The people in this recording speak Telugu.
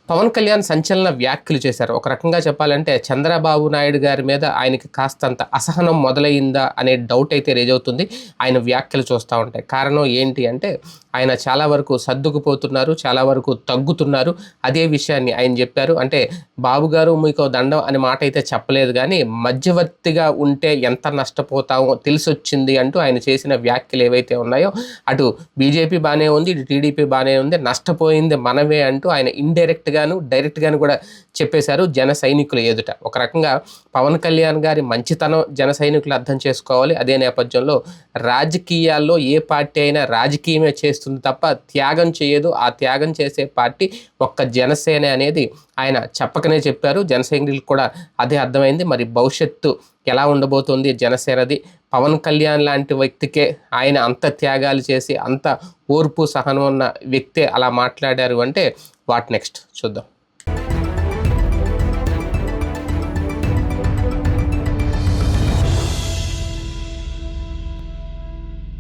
పవన్ కళ్యాణ్ సంచలన వ్యాఖ్యలు చేశారు. ఒక రకంగా చెప్పాలంటే చంద్రబాబు నాయుడు గారి మీద ఆయనకి కాస్తంత అసహనం మొదలైందా అనే డౌట్ అయితే రేజ్ అవుతుంది ఆయన వ్యాఖ్యలు చూస్తూ ఉంటాయి. కారణం ఏంటి అంటే ఆయన చాలా వరకు సర్దుకుపోతున్నారు, చాలా వరకు తగ్గుతున్నారు. అదే విషయాన్ని ఆయన చెప్పారు. అంటే బాబు గారు మీకు దండం అనే మాట అయితే చెప్పలేదు, కానీ మధ్యవర్తిగా ఉంటే ఎంత నష్టపోతామో తెలిసొచ్చింది అంటూ ఆయన చేసిన వ్యాఖ్యలు ఏవైతే ఉన్నాయో, అటు బీజేపీ బాగానే ఉంది, ఇటు టీడీపీ బాగానే ఉంది, నష్టపోయింది మనమే అంటూ ఆయన ఇండైరెక్ట్గాను డైరెక్ట్గాను కూడా చెప్పేశారు జన సైనికుల ఎదుట. ఒక రకంగా పవన్ కళ్యాణ్ గారి మంచితనం జన సైనికులు అర్థం చేసుకోవాలి. అదే నేపథ్యంలో రాజకీయాల్లో ఏ పార్టీ అయినా రాజకీయమే చేస్తుంది తప్ప త్యాగం చేయదు. ఆ త్యాగం చేసే పార్టీ ఒక్క జనసేన అనేది ఆయన చెప్పకనే చెప్పారు. జన సైనికులకు కూడా అదే అర్థమైంది. మరి భవిష్యత్తు ఎలా ఉండబోతుంది జనసేనది? పవన్ కళ్యాణ్ లాంటి వ్యక్తికే ఆయన అంత త్యాగాలు చేసి అంత ఓర్పు సహనం ఉన్న వ్యక్తే అలా మాట్లాడారు అంటే వాట్ నెక్స్ట్ చూద్దాం.